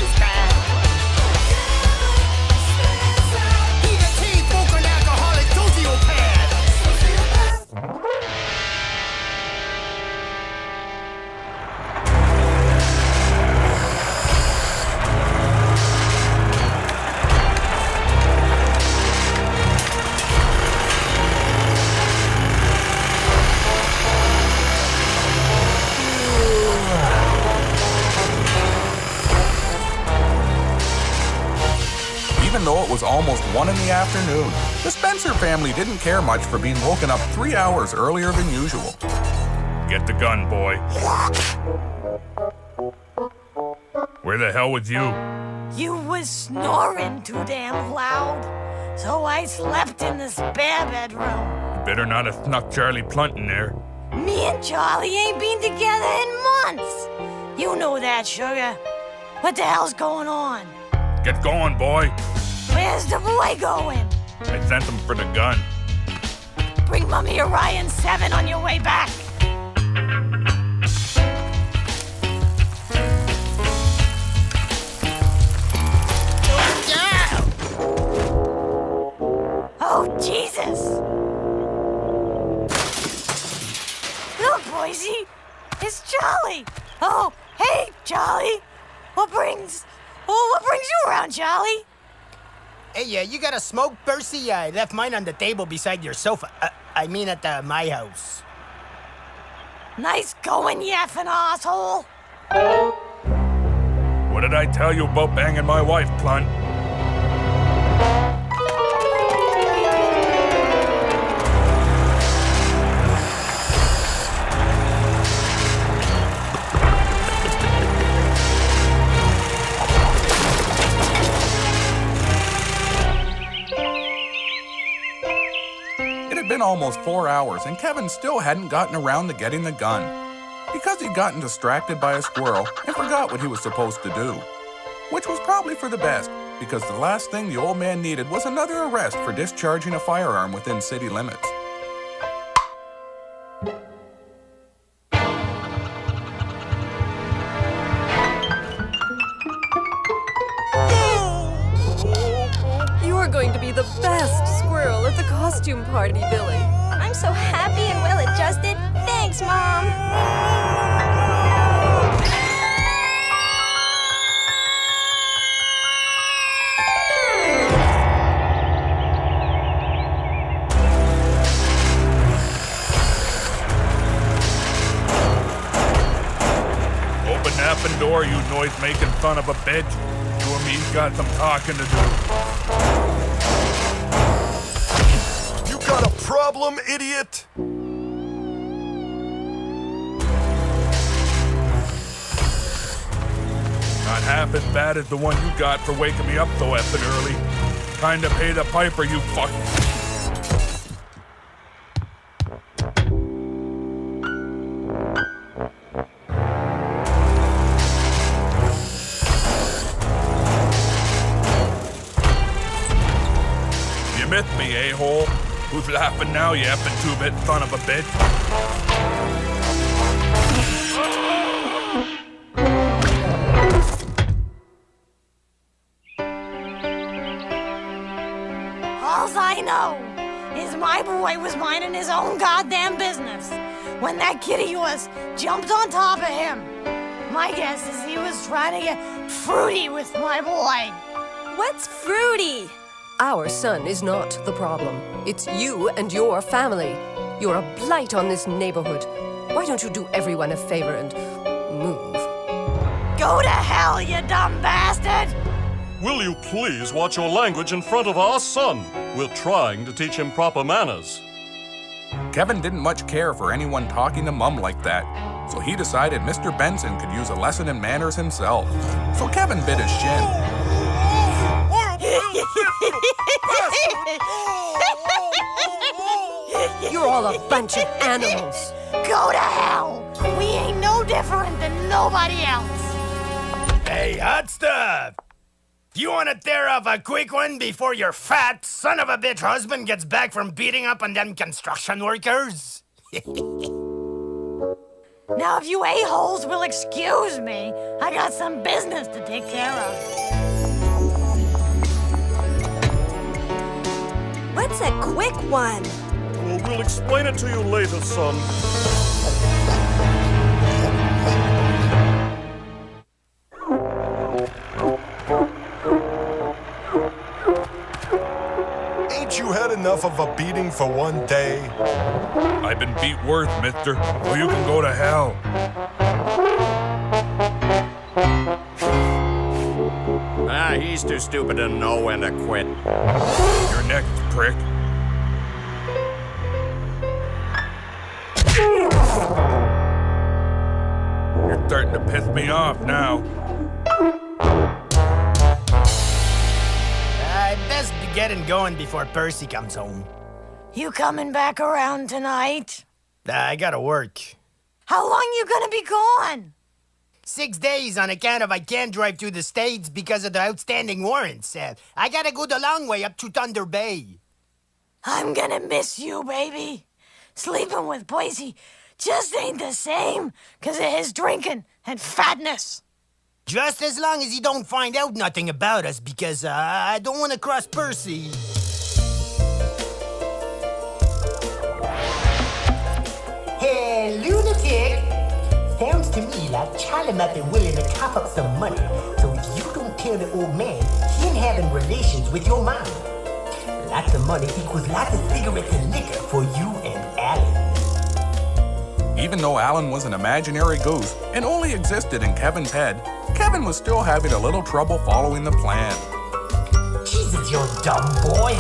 vicious kind. He's a chain-smoking alcoholic sociopath. Even though it was almost 1 in the afternoon, the Spencer family didn't care much for being woken up 3 hours earlier than usual. Get the gun, boy. Where the hell was you? You was snoring too damn loud, so I slept in the spare bedroom. You better not have snuck Charlie Plunt in there. Me and Charlie ain't been together in months. You know that, sugar. What the hell's going on? Get going, boy. Where's the boy going? I sent him for the gun. Bring Mummy Orion 7 on your way back. Oh, Jesus! Look, Boise, it's Charlie. Oh, hey, Charlie. What brings you around, Charlie? Hey, you got a smoke, Percy? I left mine on the table beside your sofa. I mean at my house. Nice going, you effing asshole. What did I tell you about banging my wife, Plunt? It had been almost 4 hours, and Kevin still hadn't gotten around to getting the gun, because he'd gotten distracted by a squirrel and forgot what he was supposed to do. Which was probably for the best, because the last thing the old man needed was another arrest for discharging a firearm within city limits. You are going to be the best squirrel at the costume party, Billy. I'm so happy and well-adjusted. Thanks, Mom. Open the effing door, you noise-making son of a bitch. You and me's got some talking to do. You got a problem, idiot? Not half as bad as the one you got for waking me up so effing early. Kinda pay the piper, you fuck. You missed me, a-hole. Who's laughing now, you effing two-bit son of a bitch? Alls I know is my boy was minding his own goddamn business when that kid of yours jumped on top of him. My guess is he was trying to get fruity with my boy. What's fruity? Our son is not the problem. It's you and your family. You're a blight on this neighborhood. Why don't you do everyone a favor and move? Go to hell, you dumb bastard! Will you please watch your language in front of our son? We're trying to teach him proper manners. Kevin didn't much care for anyone talking to Mum like that, so he decided Mr. Benson could use a lesson in manners himself. So Kevin bit his shin. You're all a bunch of animals. Go to hell! We ain't no different than nobody else. Hey, hot stuff! You want to tear off a quick one before your fat son of a bitch husband gets back from beating up on them construction workers? Now, if you a-holes will excuse me, I got some business to take care of. What's a quick one? Well, we'll explain it to you later, son. Ain't you had enough of a beating for one day? I've been beat worse, mister, so you can go to hell. He's too stupid to know when to quit. You're next, prick. You're starting to piss me off now. I'd best be getting going before Percy comes home. You coming back around tonight? I gotta work. How long you gonna be gone? 6 days on account of I can't drive through the States because of the outstanding warrants. I gotta go the long way up to Thunder Bay. I'm gonna miss you, baby. Sleeping with Percy just ain't the same 'cause of his drinking and fatness. Just as long as he don't find out nothing about us, because I don't want to cross Percy. Hey, lunatic! Sounds to me like Charlie might be willing to cough up some money, so if you don't tell the old man, he ain't having relations with your mom. Lots of money equals lots of cigarettes and liquor for you and Allen. Even though Allen was an imaginary goose and only existed in Kevin's head, Kevin was still having a little trouble following the plan. Jesus, you dumb boy!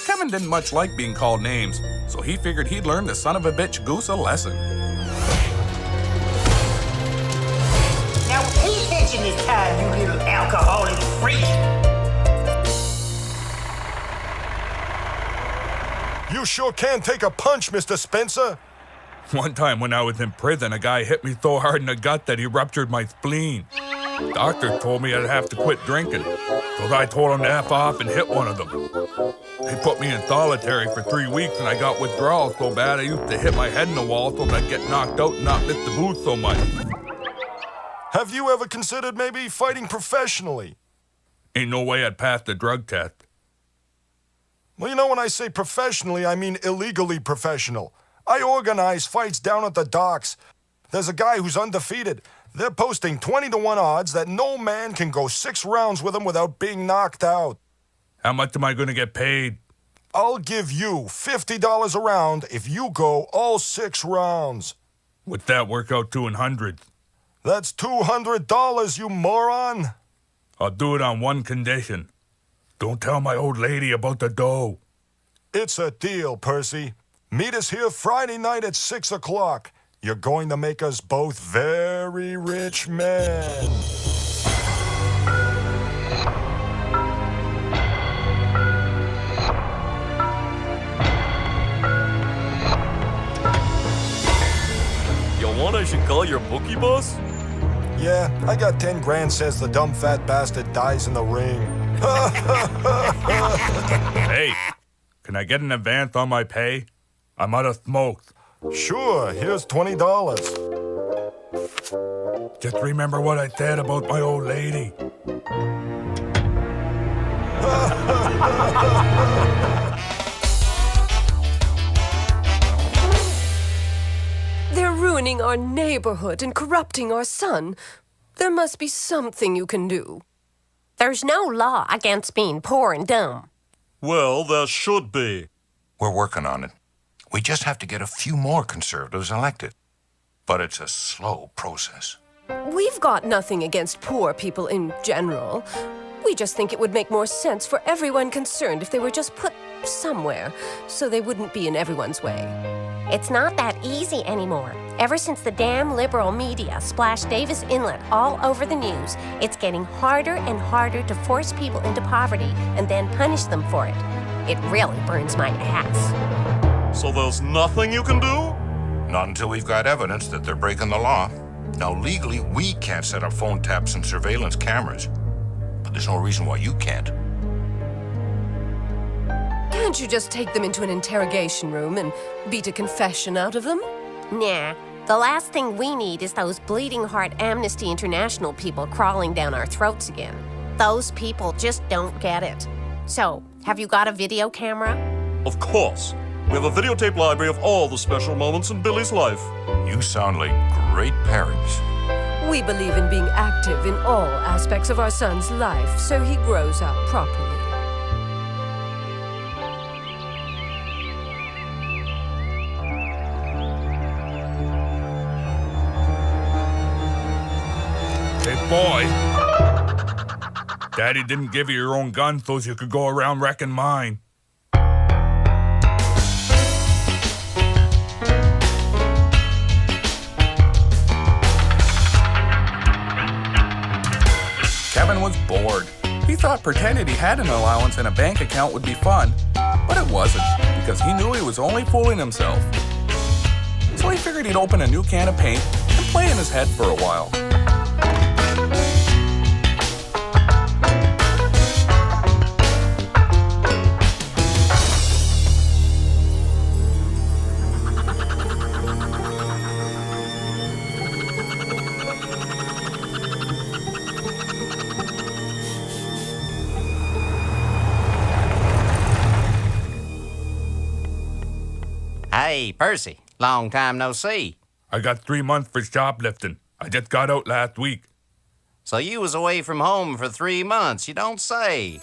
Kevin didn't much like being called names, so he figured he'd learn the son of a bitch goose a lesson. Now pay attention this time, you little alcoholic freak! You sure can take a punch, Mr. Spencer. One time when I was in prison, a guy hit me so hard in the gut that he ruptured my spleen. Doctor told me I'd have to quit drinking, so I told him to F off and hit one of them. They put me in solitary for 3 weeks and I got withdrawal so bad I used to hit my head in the wall so that I'd get knocked out and not miss the booze so much. Have you ever considered maybe fighting professionally? Ain't no way I'd pass the drug test. Well, you know, when I say professionally, I mean illegally professional. I organize fights down at the docks. There's a guy who's undefeated. They're posting 20-to-1 odds that no man can go 6 rounds with him without being knocked out. How much am I going to get paid? I'll give you $50 a round if you go all 6 rounds. Would that work out to in hundreds? That's $200, you moron. I'll do it on one condition. Don't tell my old lady about the dough. It's a deal, Percy. Meet us here Friday night at 6 o'clock. You're going to make us both very rich men. You want I should call your bookie, boss? Yeah, I got 10 grand says the dumb fat bastard dies in the ring. Hey, can I get an advance on my pay? I'm out of smokes. Sure, here's $20. Just remember what I said about my old lady. They're ruining our neighborhood and corrupting our son. There must be something you can do. There's no law against being poor and dumb. Well, there should be. We're working on it. We just have to get a few more conservatives elected. But it's a slow process. We've got nothing against poor people in general. We just think it would make more sense for everyone concerned if they were just put somewhere, so they wouldn't be in everyone's way. It's not that easy anymore. Ever since the damn liberal media splashed Davis Inlet all over the news, it's getting harder and harder to force people into poverty and then punish them for it. It really burns my ass. So there's nothing you can do? Not until we've got evidence that they're breaking the law. Now, legally, we can't set up phone taps and surveillance cameras. But there's no reason why you can't. Can't you just take them into an interrogation room and beat a confession out of them? Nah, The last thing we need is those bleeding heart Amnesty International people crawling down our throats again. Those people just don't get it. So, have you got a video camera? Of course. We have a videotape library of all the special moments in Billy's life. You sound like great parents. We believe in being active in all aspects of our son's life so he grows up properly. Hey, boy. Daddy didn't give you your own gun so you could go around wrecking mine. Kevin was bored. He thought pretending he had an allowance and a bank account would be fun, but it wasn't, because he knew he was only fooling himself. So he figured he'd open a new can of paint and play in his head for a while. Hey, Percy. Long time no see. I got 3 months for shoplifting. I just got out last week. So you was away from home for 3 months, you don't say.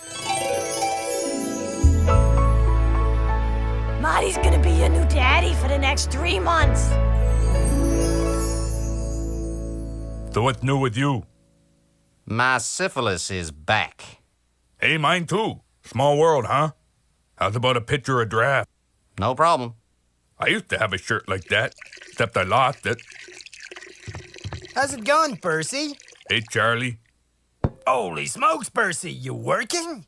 Marty's gonna be your new daddy for the next 3 months. So what's new with you? My syphilis is back. Hey, mine too. Small world, huh? How's about a picture or draft? No problem. I used to have a shirt like that, except I lost it. How's it going, Percy? Hey, Charlie. Holy smokes, Percy, you working?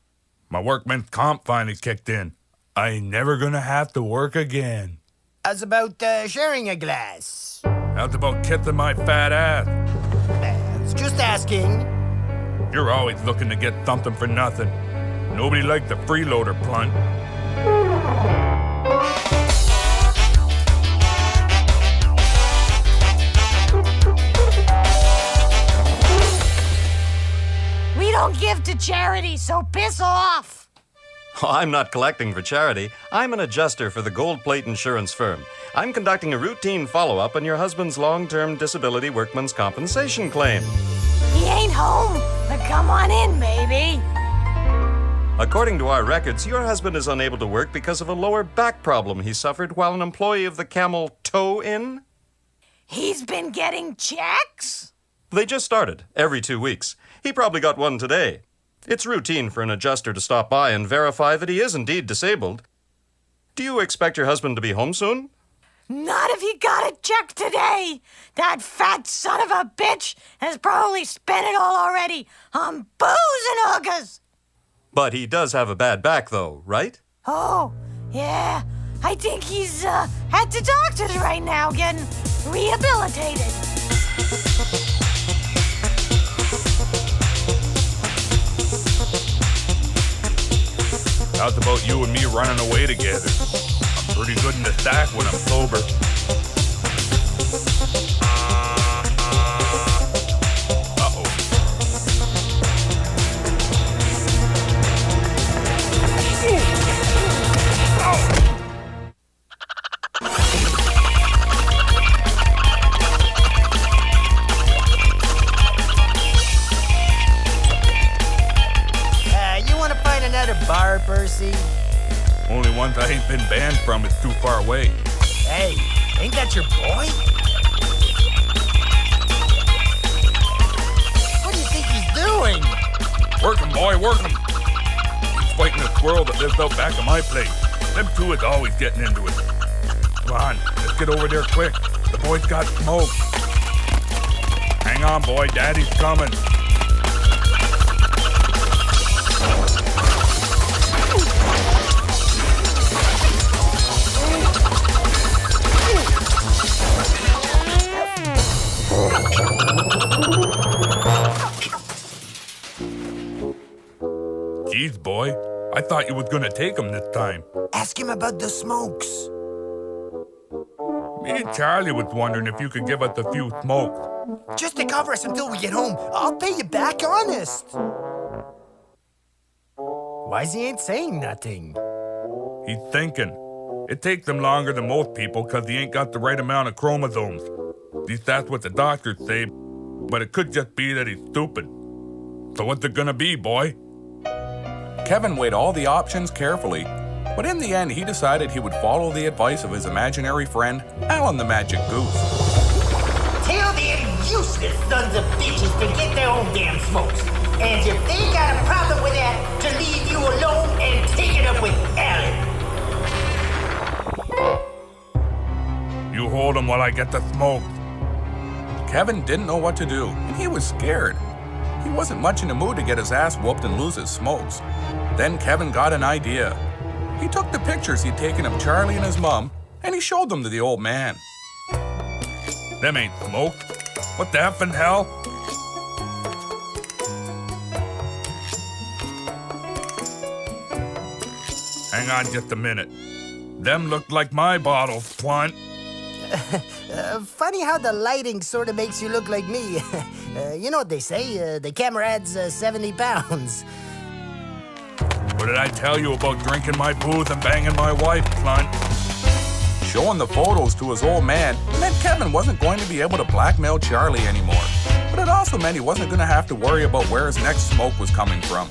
My workman's comp finally kicked in. I ain't never gonna have to work again. How's about sharing a glass? How's about kissing my fat ass? It's just asking. You're always looking to get something for nothing. Nobody likes a freeloader blunt. We don't give to charity, so piss off. Oh, I'm not collecting for charity. I'm an adjuster for the Gold Plate Insurance firm. I'm conducting a routine follow-up on your husband's long-term disability workman's compensation claim. He ain't home, but come on in, baby. According to our records, your husband is unable to work because of a lower back problem he suffered while an employee of the Camel Toe Inn. He's been getting checks? They just started, every 2 weeks. He probably got one today. It's routine for an adjuster to stop by and verify that he is indeed disabled. Do you expect your husband to be home soon? Not if he got a check today. That fat son of a bitch has probably spent it all already on booze and hookers. But he does have a bad back, though, right? Oh, yeah. I think he's at the doctor's right now getting rehabilitated. How's about you and me running away together? I'm pretty good in the sack when I'm sober. Uh-oh. You want to find another bar, Percy? Only ones I ain't been banned from is too far away. Hey, ain't that your boy? What do you think he's doing? Work him, boy, work him. He's fighting a squirrel that lives out back of my place. Them two is always getting into it. Come on, let's get over there quick. The boy's got smoke. Hang on, boy, Daddy's coming. Jeez, boy. I thought you was gonna take him this time. Ask him about the smokes. Me and Charlie was wondering if you could give us a few smokes. Just to cover us until we get home. I'll pay you back honest. Why's he ain't saying nothing? He's thinking. It takes him longer than most people because he ain't got the right amount of chromosomes. At least that's what the doctors say, but it could just be that he's stupid. So what's it gonna be, boy? Kevin weighed all the options carefully, but in the end he decided he would follow the advice of his imaginary friend, Allen the Magic Goose. Tell them useless sons of bitches to get their own damn smokes. And if they got a problem with that, to leave you alone and take it up with Allen. You hold him while I get the smoke. Kevin didn't know what to do, and he was scared. He wasn't much in the mood to get his ass whooped and lose his smokes. Then Kevin got an idea. He took the pictures he'd taken of Charlie and his mom, and he showed them to the old man. Them ain't smoke. What the effing hell? Hang on just a minute. Them look like my bottles, Plunt. Funny how the lighting sort of makes you look like me. You know what they say, the camera adds 70 pounds. What did I tell you about drinking my booze and banging my wife, Plunt? Showing the photos to his old man meant Kevin wasn't going to be able to blackmail Charlie anymore. But it also meant he wasn't going to have to worry about where his next smoke was coming from.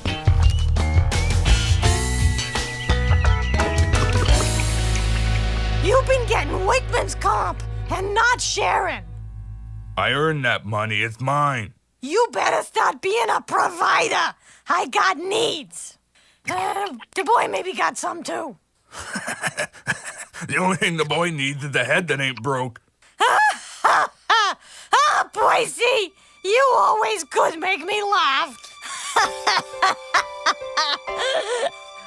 You've been getting Wakeman's comp and not sharing. I earned that money. It's mine. You better start being a provider. I got needs. The boy maybe got some too. The only thing the boy needs is a head that ain't broke. Percy, you always could make me laugh.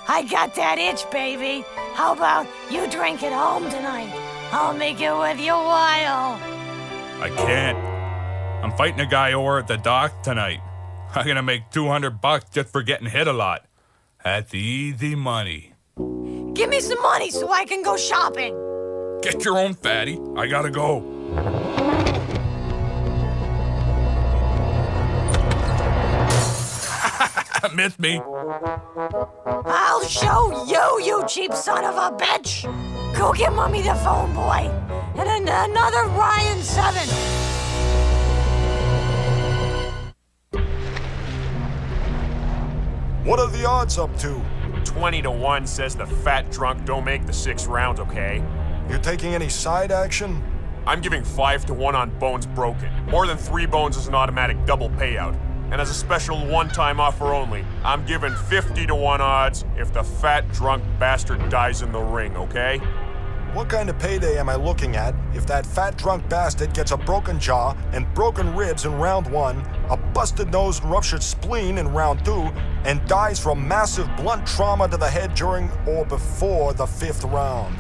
I got that itch, baby. How about you drink it home tonight? I'll make it worth your while. I can't. I'm fighting a guy over at the dock tonight. I'm gonna make $200 just for getting hit a lot. That's easy money. Give me some money so I can go shopping. Get your own, fatty. I gotta go. Miss me. I'll show you, you cheap son of a bitch. Go get Mommy the phone, boy. And another Ryan 7. What are the odds up to? 20-1 says the fat drunk don't make the 6 rounds, okay? You taking any side action? I'm giving 5-1 on bones broken. More than 3 bones is an automatic double payout. And as a special one-time offer only, I'm giving 50-1 odds if the fat drunk bastard dies in the ring, okay? What kind of payday am I looking at if that fat drunk bastard gets a broken jaw and broken ribs in round 1, a busted nose and ruptured spleen in round 2, and dies from massive blunt trauma to the head during or before the 5th round?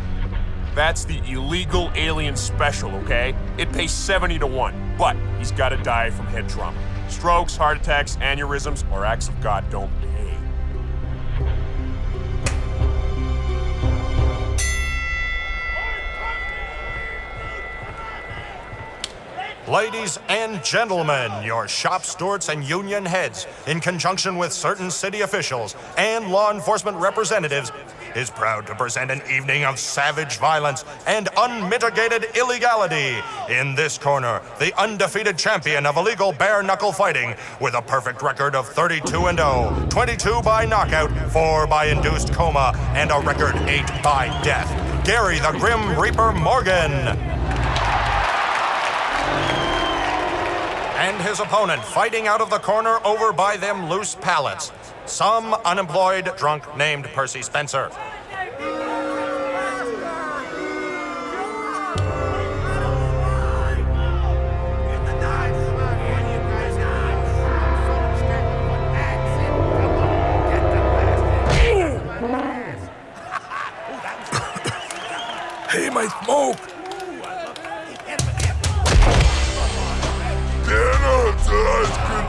That's the illegal alien special, okay? It pays 70-1, but he's gotta die from head trauma. Strokes, heart attacks, aneurysms, or acts of God don't pay. Ladies and gentlemen, your shop stewards and union heads, in conjunction with certain city officials and law enforcement representatives, is proud to present an evening of savage violence and unmitigated illegality. In this corner, the undefeated champion of illegal bare-knuckle fighting with a perfect record of 32-0, 22 by knockout, 4 by induced coma, and a record 8 by death, Gary the Grim Reaper Morgan. And his opponent fighting out of the corner over by them loose pallets, some unemployed drunk named Percy Spencer. Hey, my smoke!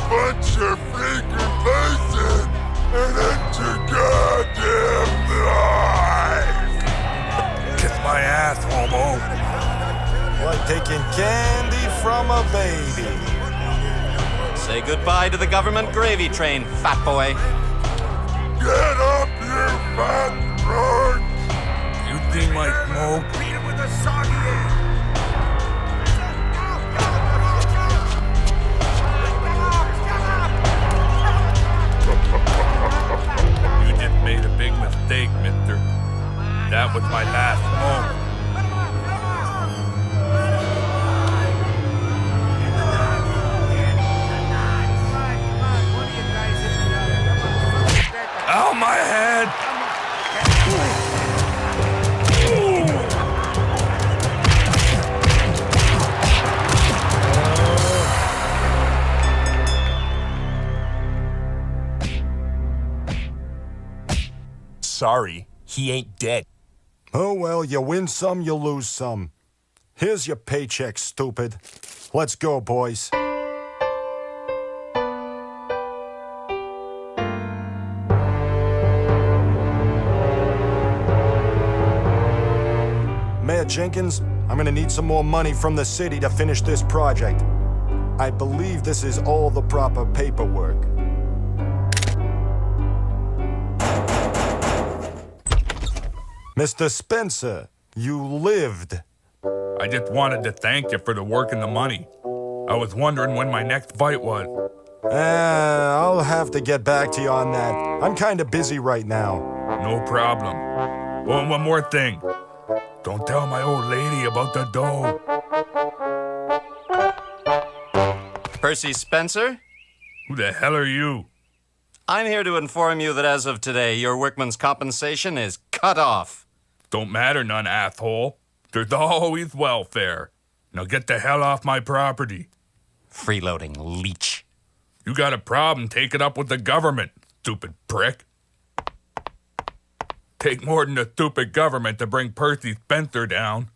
Punch your freaking face in and hit your goddamn knife! Kiss my ass, homo! Like taking candy from a baby. Say goodbye to the government gravy train, fat boy. Get up, you fat drunk! You think my smoke? Beat him with a soggy egg! You just made a big mistake, mister. That was my last smoke. Ow, my head! Sorry, he ain't dead. Oh, well, you win some, you lose some. Here's your paycheck, stupid. Let's go, boys. Mayor Jenkins, I'm gonna need some more money from the city to finish this project. I believe this is all the proper paperwork. Mr. Spencer, you lived. I just wanted to thank you for the work and the money. I was wondering when my next fight was. I'll have to get back to you on that. I'm kind of busy right now. No problem. Oh, and one more thing. Don't tell my old lady about the dough. Percy Spencer? Who the hell are you? I'm here to inform you that as of today, your workman's compensation is cut off. Don't matter none, asshole. There's always welfare. Now get the hell off my property. Freeloading leech. You got a problem, take it up with the government, stupid prick. Take more than the stupid government to bring Percy Spencer down.